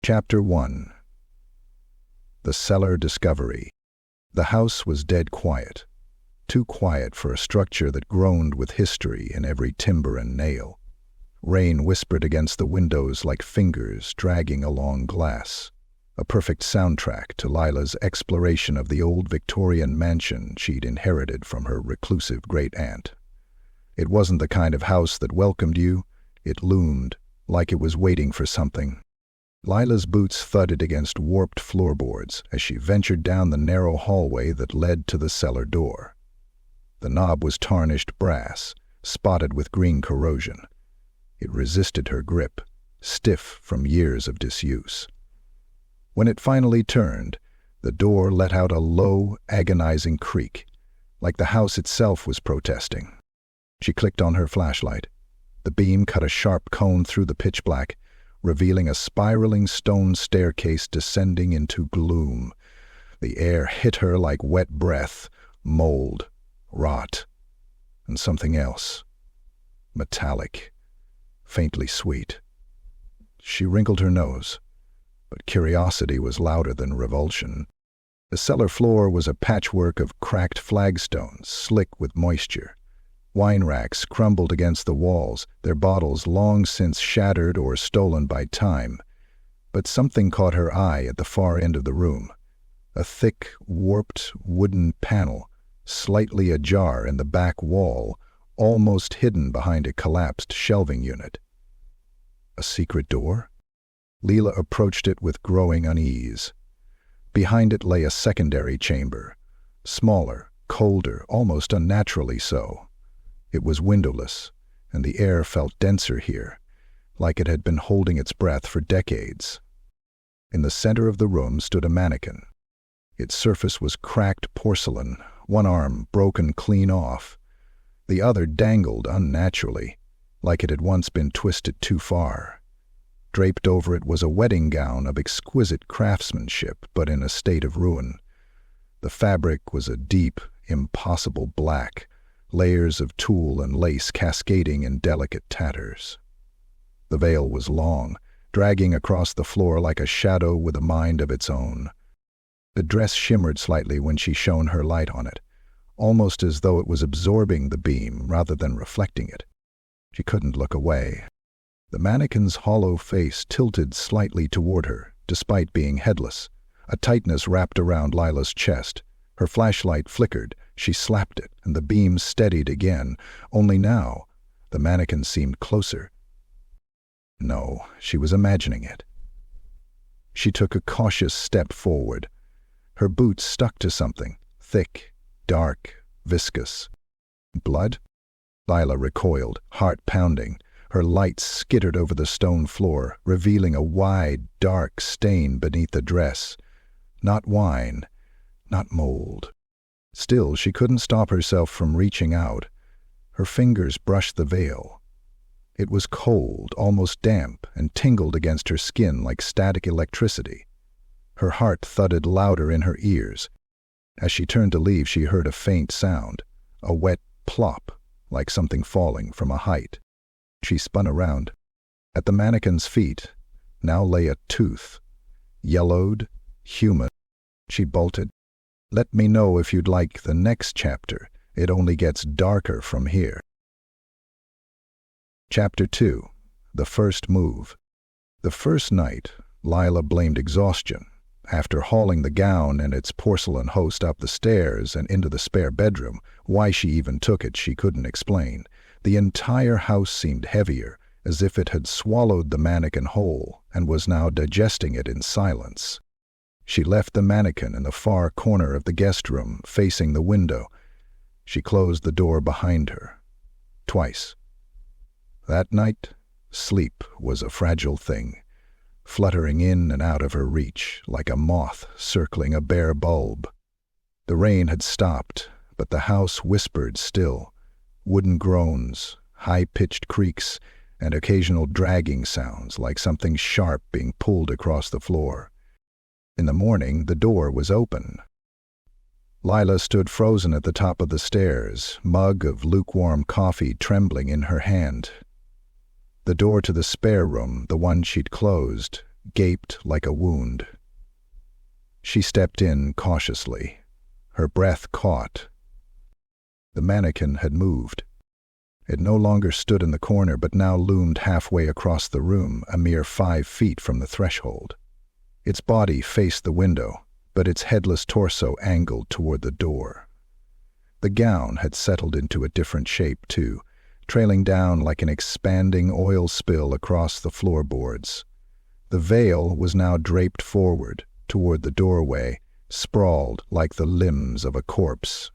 Chapter 1. The Cellar Discovery. The house was dead quiet. Too quiet for a structure that groaned with history in every timber and nail. Rain whispered against the windows like fingers dragging along glass. A perfect soundtrack to Lila's exploration of the old Victorian mansion she'd inherited from her reclusive great-aunt. It wasn't the kind of house that welcomed you. It loomed, like it was waiting for something. Lila's boots thudded against warped floorboards as she ventured down the narrow hallway that led to the cellar door. The knob was tarnished brass, spotted with green corrosion. It resisted her grip, stiff from years of disuse. When it finally turned, the door let out a low, agonizing creak, like the house itself was protesting. She clicked on her flashlight. The beam cut a sharp cone through the pitch black, revealing a spiraling stone staircase descending into gloom. The air hit her like wet breath, mold, rot, and something else. Metallic, faintly sweet. She wrinkled her nose, but curiosity was louder than revulsion. The cellar floor was a patchwork of cracked flagstones, slick with moisture. Wine racks crumbled against the walls, their bottles long since shattered or stolen by time. But something caught her eye at the far end of the room. A thick, warped wooden panel, slightly ajar in the back wall, almost hidden behind a collapsed shelving unit. A secret door? Lila approached it with growing unease. Behind it lay a secondary chamber, smaller, colder, almost unnaturally so. It was windowless, and the air felt denser here, like it had been holding its breath for decades. In the center of the room stood a mannequin. Its surface was cracked porcelain, one arm broken clean off. The other dangled unnaturally, like it had once been twisted too far. Draped over it was a wedding gown of exquisite craftsmanship, but in a state of ruin. The fabric was a deep, impossible black, layers of tulle and lace cascading in delicate tatters. The veil was long, dragging across the floor like a shadow with a mind of its own. The dress shimmered slightly when she shone her light on it, almost as though it was absorbing the beam rather than reflecting it. She couldn't look away. The mannequin's hollow face tilted slightly toward her, despite being headless. A tightness wrapped around Lila's chest. Her flashlight flickered. She slapped it, and the beam steadied again, only now the mannequin seemed closer. No, she was imagining it. She took a cautious step forward. Her boots stuck to something, thick, dark, viscous. Blood? Lila recoiled, heart pounding. Her light skittered over the stone floor, revealing a wide, dark stain beneath the dress. Not wine, not mold. Still, she couldn't stop herself from reaching out. Her fingers brushed the veil. It was cold, almost damp, and tingled against her skin like static electricity. Her heart thudded louder in her ears. As she turned to leave, she heard a faint sound, a wet plop, like something falling from a height. She spun around. At the mannequin's feet now lay a tooth, yellowed, human. She bolted. Let me know if you'd like the next chapter. It only gets darker from here. Chapter 2. The First Move. The first night, Lila blamed exhaustion. After hauling the gown and its porcelain host up the stairs and into the spare bedroom, why she even took it she couldn't explain. The entire house seemed heavier, as if it had swallowed the mannequin whole and was now digesting it in silence. She left the mannequin in the far corner of the guest room, facing the window. She closed the door behind her. Twice. That night, sleep was a fragile thing, fluttering in and out of her reach like a moth circling a bare bulb. The rain had stopped, but the house whispered still. Wooden groans, high-pitched creaks, and occasional dragging sounds like something sharp being pulled across the floor. In the morning, the door was open. Lila stood frozen at the top of the stairs, mug of lukewarm coffee trembling in her hand. The door to the spare room, the one she'd closed, gaped like a wound. She stepped in cautiously. Her breath caught. The mannequin had moved. It no longer stood in the corner but now loomed halfway across the room, a mere 5 feet from the threshold. Its body faced the window, but its headless torso angled toward the door. The gown had settled into a different shape, too, trailing down like an expanding oil spill across the floorboards. The veil was now draped forward, toward the doorway, sprawled like the limbs of a corpse.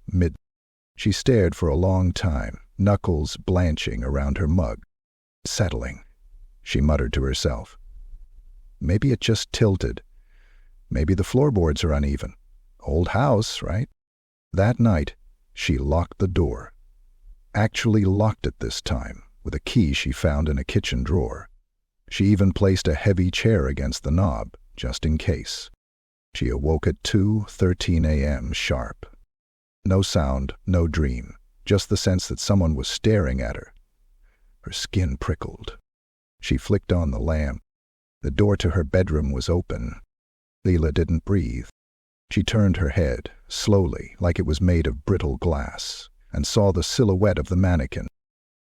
She stared for a long time, knuckles blanching around her mug. Settling, she muttered to herself. Maybe it just tilted. Maybe the floorboards are uneven. Old house, right? That night, she locked the door. Actually locked it this time, with a key she found in a kitchen drawer. She even placed a heavy chair against the knob, just in case. She awoke at 2:13 a.m. sharp. No sound, no dream, just the sense that someone was staring at her. Her skin prickled. She flicked on the lamp. The door to her bedroom was open. Lila didn't breathe. She turned her head, slowly, like it was made of brittle glass, and saw the silhouette of the mannequin.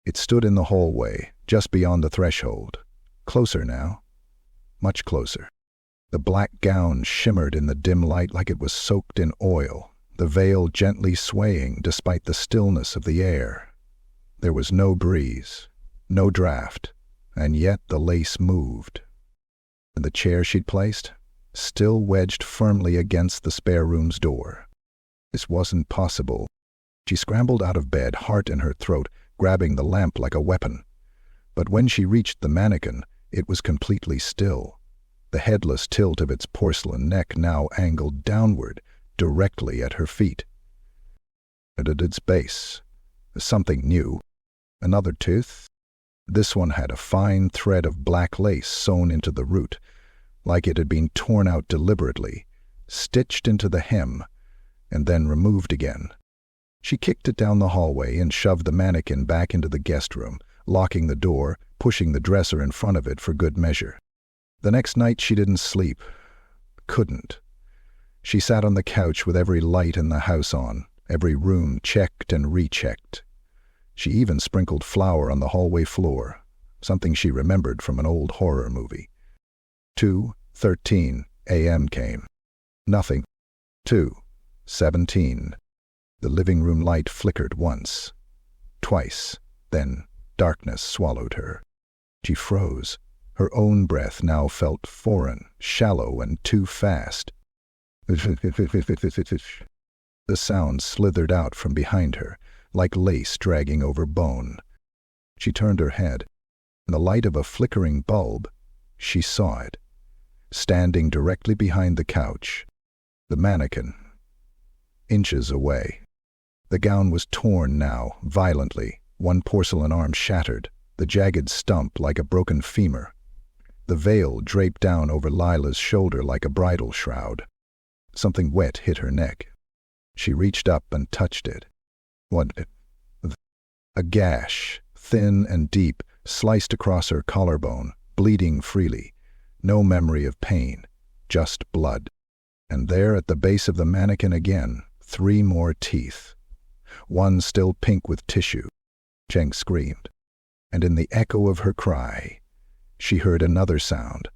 It stood in the hallway, just beyond the threshold. Closer now. Much closer. The black gown shimmered in the dim light like it was soaked in oil, the veil gently swaying despite the stillness of the air. There was no breeze, no draft, and yet the lace moved. And the chair she'd placed, still wedged firmly against the spare room's door. This wasn't possible. She scrambled out of bed, heart in her throat, grabbing the lamp like a weapon. But when she reached the mannequin, it was completely still. The headless tilt of its porcelain neck now angled downward, directly at her feet. At its base, something new. Another tooth. This one had a fine thread of black lace sewn into the root, like it had been torn out deliberately, stitched into the hem, and then removed again. She kicked it down the hallway and shoved the mannequin back into the guest room, locking the door, pushing the dresser in front of it for good measure. The next night she didn't sleep. Couldn't. She sat on the couch with every light in the house on, every room checked and rechecked. She even sprinkled flour on the hallway floor, something she remembered from an old horror movie. 2:13 a.m. came. Nothing. 2:17. The living room light flickered once, twice, then darkness swallowed her. She froze. Her own breath now felt foreign, shallow, and too fast. The sound slithered out from behind her, like lace dragging over bone. She turned her head. In the light of a flickering bulb, she saw it. Standing directly behind the couch, the mannequin, inches away. The gown was torn now, violently, one porcelain arm shattered, the jagged stump like a broken femur. The veil draped down over Lila's shoulder like a bridal shroud. Something wet hit her neck. She reached up and touched it. What? A gash, thin and deep, sliced across her collarbone, bleeding freely. No memory of pain, just blood. And there at the base of the mannequin again, 3 more teeth. One still pink with tissue. Cheng screamed. And in the echo of her cry, she heard another sound,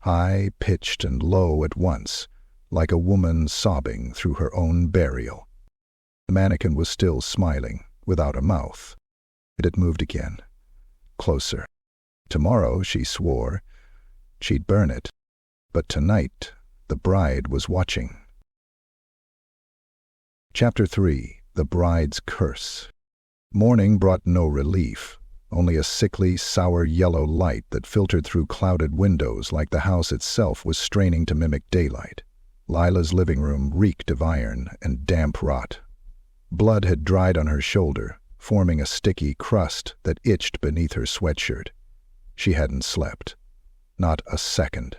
high-pitched and low at once, like a woman sobbing through her own burial. The mannequin was still smiling, without a mouth. It had moved again. Closer. Tomorrow, she swore, she'd burn it. But tonight, the bride was watching. Chapter 3. The Bride's Curse. Morning brought no relief. Only a sickly, sour yellow light that filtered through clouded windows like the house itself was straining to mimic daylight. Lila's living room reeked of iron and damp rot. Blood had dried on her shoulder, forming a sticky crust that itched beneath her sweatshirt. She hadn't slept. Not a second.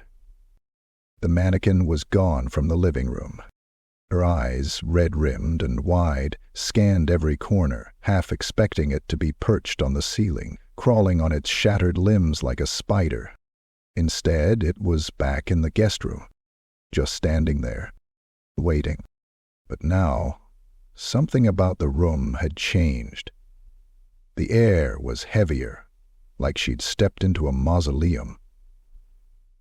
The mannequin was gone from the living room. Her eyes, red-rimmed and wide, scanned every corner, half expecting it to be perched on the ceiling, crawling on its shattered limbs like a spider. Instead, it was back in the guest room, just standing there, waiting. But now, something about the room had changed. The air was heavier, like she'd stepped into a mausoleum.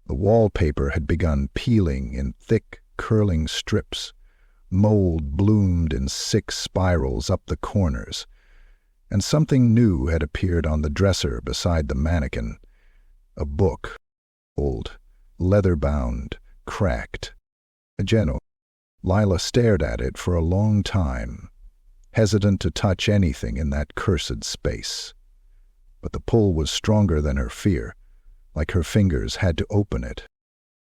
The wallpaper had begun peeling in thick, curling strips. Mold bloomed in sick spirals up the corners, and something new had appeared on the dresser beside the mannequin. A book, old, leather-bound, cracked. Lila stared at it for a long time, hesitant to touch anything in that cursed space. But the pull was stronger than her fear, like her fingers had to open it.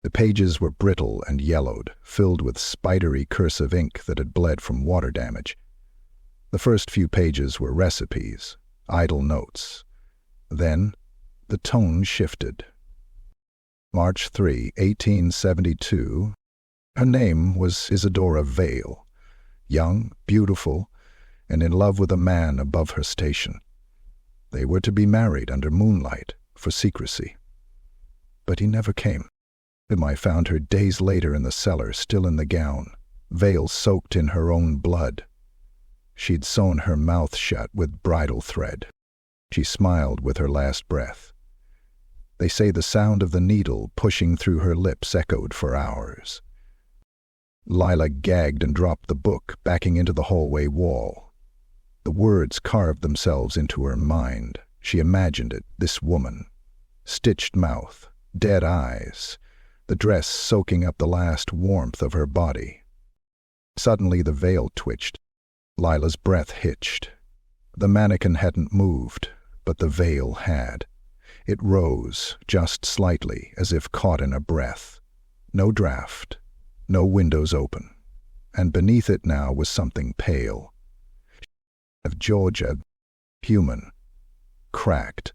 The pages were brittle and yellowed, filled with spidery cursive ink that had bled from water damage. The first few pages were recipes, idle notes. Then, the tone shifted. March 3, 1872. Her name was Isadora Vale, young, beautiful, and in love with a man above her station. They were to be married under moonlight, for secrecy. But he never came. I found her days later in the cellar, still in the gown, veil soaked in her own blood. She'd sewn her mouth shut with bridal thread. She smiled with her last breath. They say the sound of the needle pushing through her lips echoed for hours. Lila gagged and dropped the book, backing into the hallway wall. The words carved themselves into her mind. She imagined it, this woman. Stitched mouth, dead eyes, the dress soaking up the last warmth of her body. Suddenly the veil twitched. Lila's breath hitched. The mannequin hadn't moved, but the veil had. It rose, just slightly, as if caught in a breath. No draft, no windows open, and beneath it now was something pale. Of Georgia, human, cracked,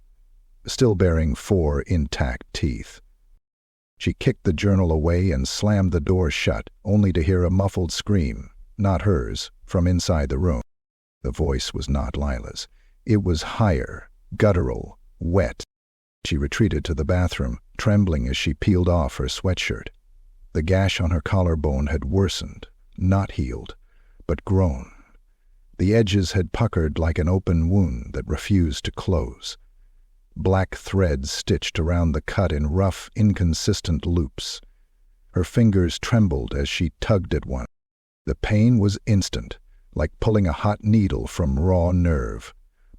still bearing 4 intact teeth. She kicked the journal away and slammed the door shut, only to hear a muffled scream, not hers, from inside the room. The voice was not Lila's. It was higher, guttural, wet. She retreated to the bathroom, trembling as she peeled off her sweatshirt. The gash on her collarbone had worsened, not healed, but grown. The edges had puckered like an open wound that refused to close. Black threads stitched around the cut in rough, inconsistent loops. Her fingers trembled as she tugged at one. The pain was instant, like pulling a hot needle from raw nerve.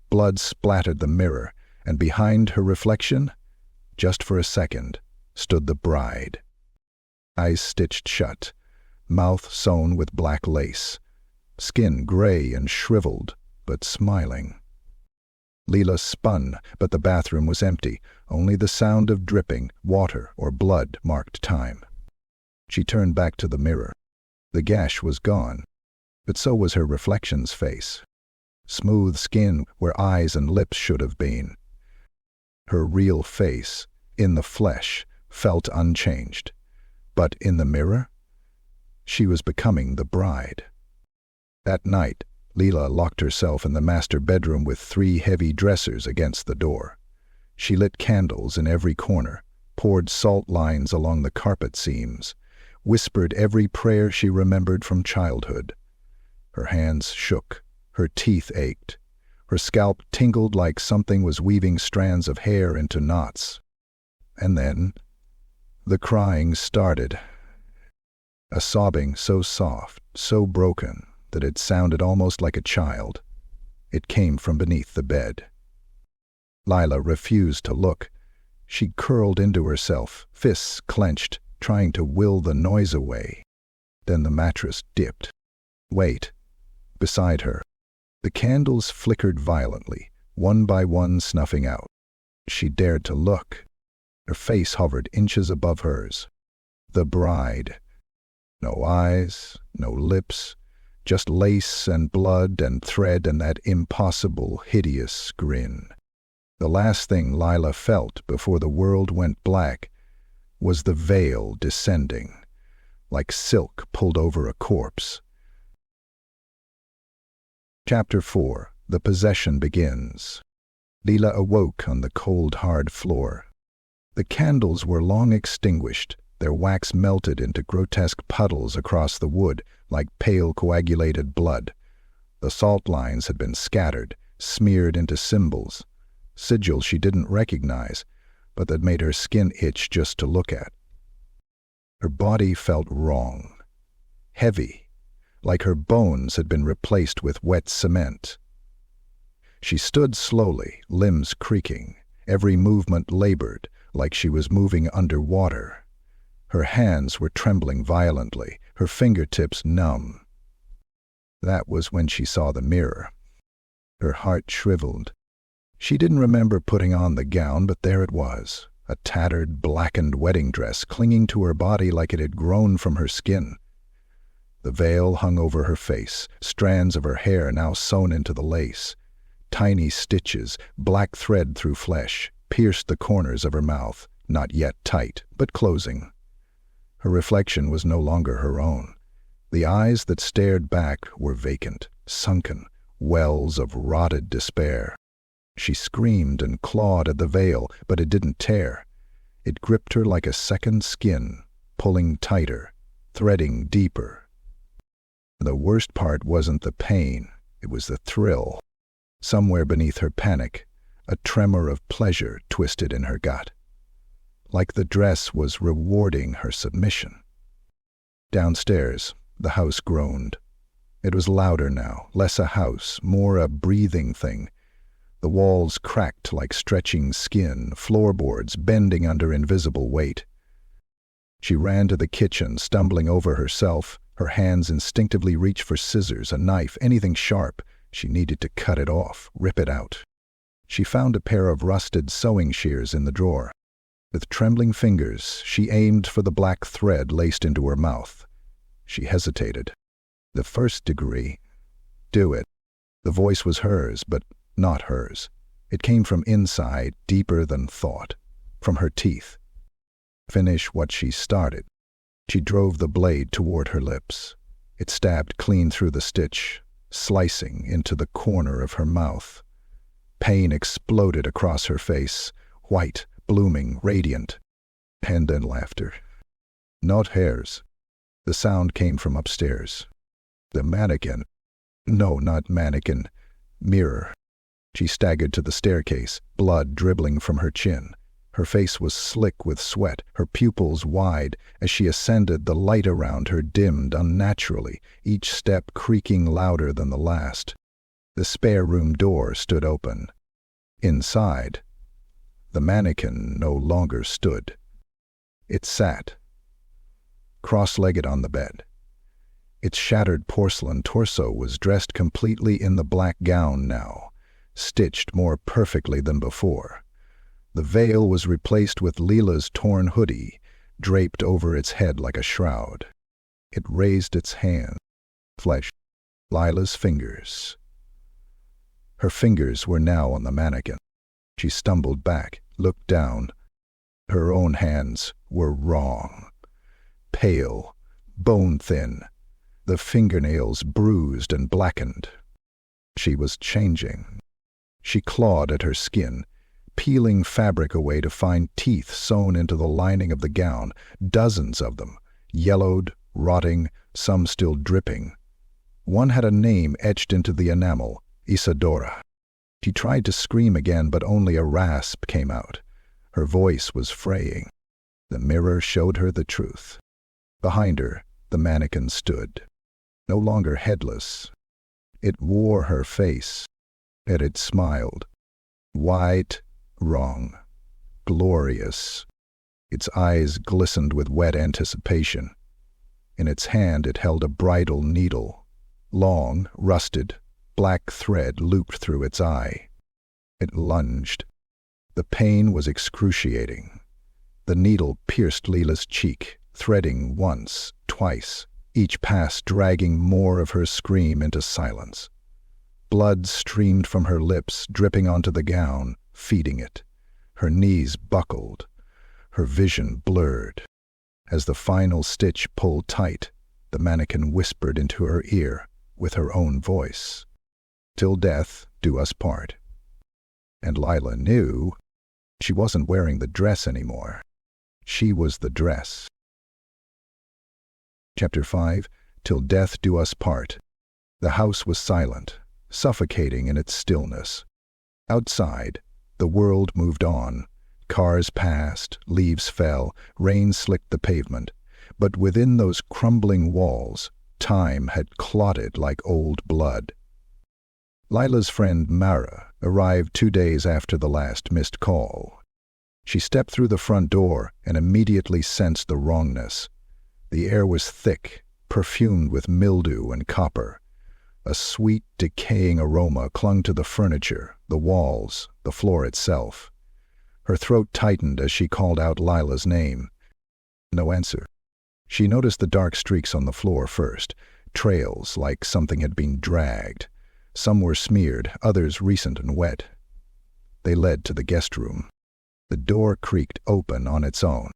Blood splattered the mirror, and behind her reflection, just for a second, stood the bride. Eyes stitched shut, mouth sewn with black lace, skin gray and shriveled, but smiling. Lila spun, but the bathroom was empty. Only the sound of dripping, water or blood marked time. She turned back to the mirror. The gash was gone, but so was her reflection's face. Smooth skin where eyes and lips should have been. Her real face, in the flesh, felt unchanged. But in the mirror, she was becoming the bride. That night, Lila locked herself in the master bedroom with 3 heavy dressers against the door. She lit candles in every corner, poured salt lines along the carpet seams, whispered every prayer she remembered from childhood. Her hands shook, her teeth ached, her scalp tingled like something was weaving strands of hair into knots. And then, the crying started. A sobbing so soft, so broken, that it sounded almost like a child. It came from beneath the bed. Lila refused to look. She curled into herself, fists clenched, trying to will the noise away. Then the mattress dipped. Wait. Beside her. The candles flickered violently, one by one snuffing out. She dared to look. Her face hovered inches above hers. The bride. No eyes, no lips, just lace and blood and thread and that impossible, hideous grin. The last thing Lila felt before the world went black was the veil descending, like silk pulled over a corpse. Chapter 4. The Possession Begins. Lila awoke on the cold, hard floor. The candles were long extinguished, their wax melted into grotesque puddles across the wood like pale coagulated blood. The salt lines had been scattered, smeared into symbols, sigils she didn't recognize, but that made her skin itch just to look at. Her body felt wrong, heavy, like her bones had been replaced with wet cement. She stood slowly, limbs creaking, every movement labored, like she was moving underwater. Her hands were trembling violently, her fingertips numb. That was when she saw the mirror. Her heart shriveled. She didn't remember putting on the gown, but there it was, a tattered, blackened wedding dress clinging to her body like it had grown from her skin. The veil hung over her face, strands of her hair now sewn into the lace. Tiny stitches, black thread through flesh, pierced the corners of her mouth, not yet tight, but closing. Her reflection was no longer her own. The eyes that stared back were vacant, sunken, wells of rotted despair. She screamed and clawed at the veil, but it didn't tear. It gripped her like a second skin, pulling tighter, threading deeper. The worst part wasn't the pain, it was the thrill. Somewhere beneath her panic, a tremor of pleasure twisted in her gut. Like the dress was rewarding her submission. Downstairs, the house groaned. It was louder now, less a house, more a breathing thing. The walls cracked like stretching skin, floorboards bending under invisible weight. She ran to the kitchen, stumbling over herself. Her hands instinctively reached for scissors, a knife, anything sharp. She needed to cut it off, rip it out. She found a pair of rusted sewing shears in the drawer. With trembling fingers, she aimed for the black thread laced into her mouth. She hesitated. The first degree. Do it. The voice was hers, but not hers. It came from inside, deeper than thought, from her teeth. Finish what she started. She drove the blade toward her lips. It stabbed clean through the stitch, slicing into the corner of her mouth. Pain exploded across her face, white, blooming, radiant. And then laughter. Not hers. The sound came from upstairs. The mannequin. No, not mannequin. Mirror. She staggered to the staircase, blood dribbling from her chin. Her face was slick with sweat, her pupils wide. As she ascended, the light around her dimmed unnaturally, each step creaking louder than the last. The spare room door stood open. Inside, the mannequin no longer stood. It sat, cross-legged on the bed. Its shattered porcelain torso was dressed completely in the black gown now, stitched more perfectly than before. The veil was replaced with Lila's torn hoodie, draped over its head like a shroud. It raised its hand. Flesh. Lila's fingers. Her fingers were now on the mannequin. She stumbled back, looked down. Her own hands were wrong. Pale, bone-thin, the fingernails bruised and blackened. She was changing. She clawed at her skin, peeling fabric away to find teeth sewn into the lining of the gown, dozens of them, yellowed, rotting, some still dripping. One had a name etched into the enamel, Isadora. She tried to scream again, but only a rasp came out. Her voice was fraying. The mirror showed her the truth. Behind her, the mannequin stood, no longer headless. It wore her face, and it smiled. White, wrong, glorious. Its eyes glistened with wet anticipation. In its hand it held a bridal needle, long, rusted, black thread looped through its eye. It lunged. The pain was excruciating. The needle pierced Lila's cheek, threading once, twice, each pass dragging more of her scream into silence. Blood streamed from her lips, dripping onto the gown, feeding it. Her knees buckled, her vision blurred. As the final stitch pulled tight, the mannequin whispered into her ear with her own voice, "Till death do us part." And Lila knew She wasn't wearing the dress anymore. She was the dress. Chapter 5. Till Death Do Us Part. The house was silent, suffocating in its stillness. Outside, the world moved on. Cars passed, leaves fell, rain slicked the pavement. But within those crumbling walls, time had clotted like old blood. Lila's friend Mara arrived 2 days after the last missed call. She stepped through the front door and immediately sensed the wrongness. The air was thick, perfumed with mildew and copper. A sweet, decaying aroma clung to the furniture, the walls, the floor itself. Her throat tightened as she called out Lila's name. No answer. She noticed the dark streaks on the floor first, trails like something had been dragged. Some were smeared, others recent and wet. They led to the guest room. The door creaked open on its own.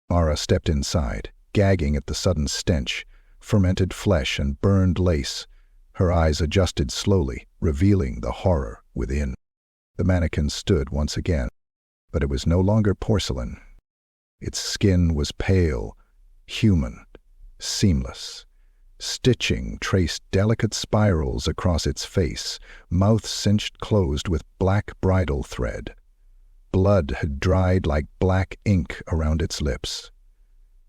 Mara stepped inside, gagging at the sudden stench, fermented flesh and burned lace. Her eyes adjusted slowly, revealing the horror within. The mannequin stood once again, but it was no longer porcelain. Its skin was pale, human, seamless. Stitching traced delicate spirals across its face, mouth cinched closed with black bridal thread. Blood had dried like black ink around its lips.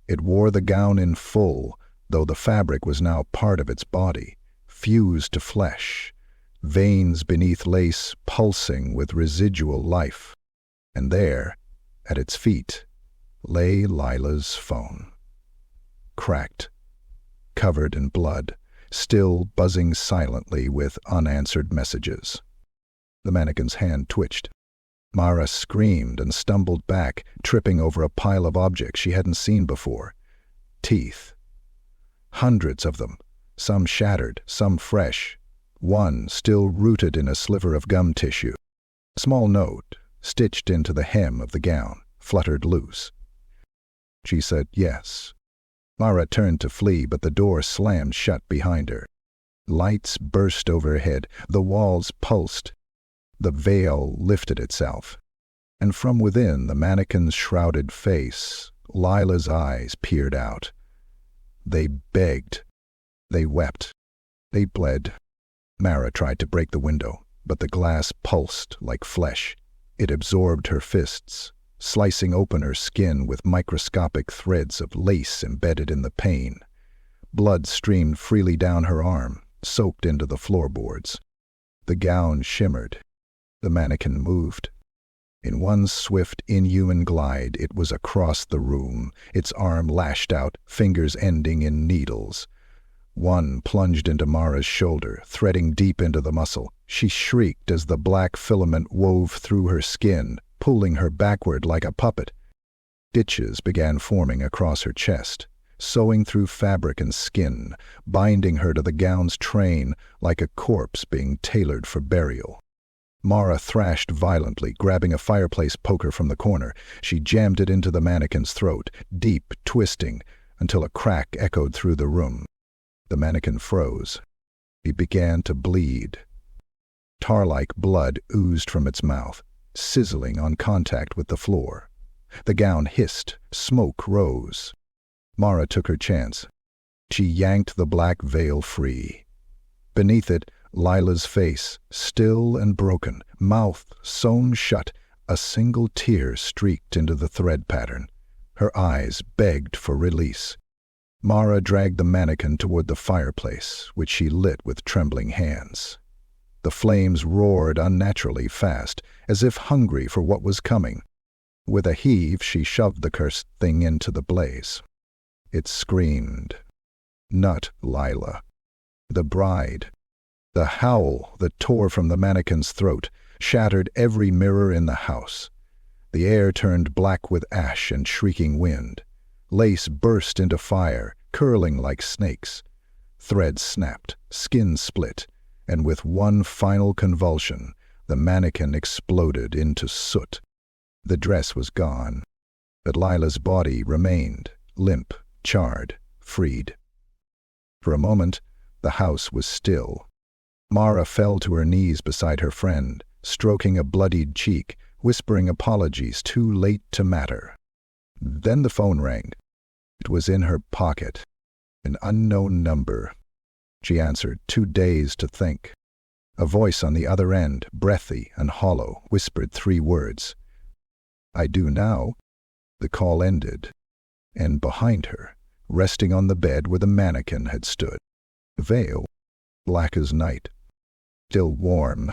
It wore the gown in full, though the fabric was now part of its body, fused to flesh, veins beneath lace pulsing with residual life. And there, at its feet, lay Lila's phone. Cracked, covered in blood, still buzzing silently with unanswered messages. The mannequin's hand twitched. Mara screamed and stumbled back, tripping over a pile of objects she hadn't seen before. Teeth. Hundreds of them, some shattered, some fresh, one still rooted in a sliver of gum tissue. A small note, stitched into the hem of the gown, fluttered loose. She said yes. Mara turned to flee, but the door slammed shut behind her. Lights burst overhead, the walls pulsed. The veil lifted itself, and from within the mannequin's shrouded face, Lila's eyes peered out. They begged. They wept. They bled. Mara tried to break the window, but the glass pulsed like flesh. It absorbed her fists, slicing open her skin with microscopic threads of lace embedded in the pane. Blood streamed freely down her arm, soaked into the floorboards. The gown shimmered. The mannequin moved. In one swift, inhuman glide, it was across the room, its arm lashed out, fingers ending in needles. One plunged into Mara's shoulder, threading deep into the muscle. She shrieked as the black filament wove through her skin, pulling her backward like a puppet. Stitches began forming across her chest, sewing through fabric and skin, binding her to the gown's train like a corpse being tailored for burial. Mara thrashed violently, grabbing a fireplace poker from the corner. She jammed it into the mannequin's throat, deep, twisting, until a crack echoed through the room. The mannequin froze. He began to bleed. Tar-like blood oozed from its mouth, sizzling on contact with the floor. The gown hissed, smoke rose. Mara took her chance. She yanked the black veil free. Beneath it, Lila's face, still and broken, mouth sewn shut, a single tear streaked into the thread pattern. Her eyes begged for release. Mara dragged the mannequin toward the fireplace, which she lit with trembling hands. The flames roared unnaturally fast, as if hungry for what was coming. With a heave, she shoved the cursed thing into the blaze. It screamed. Not Lila. The bride. The howl that tore from the mannequin's throat shattered every mirror in the house. The air turned black with ash and shrieking wind. Lace burst into fire, curling like snakes. Threads snapped, skin split, and with one final convulsion, the mannequin exploded into soot. The dress was gone, but Lila's body remained, limp, charred, freed. For a moment, the house was still. Mara fell to her knees beside her friend, stroking a bloodied cheek, whispering apologies too late to matter. Then the phone rang. It was in her pocket. An unknown number. She answered, too dazed to think. A voice on the other end, breathy and hollow, whispered 3 words. "I do now." The call ended, and behind her, resting on the bed where the mannequin had stood, a veil, black as night, still warm,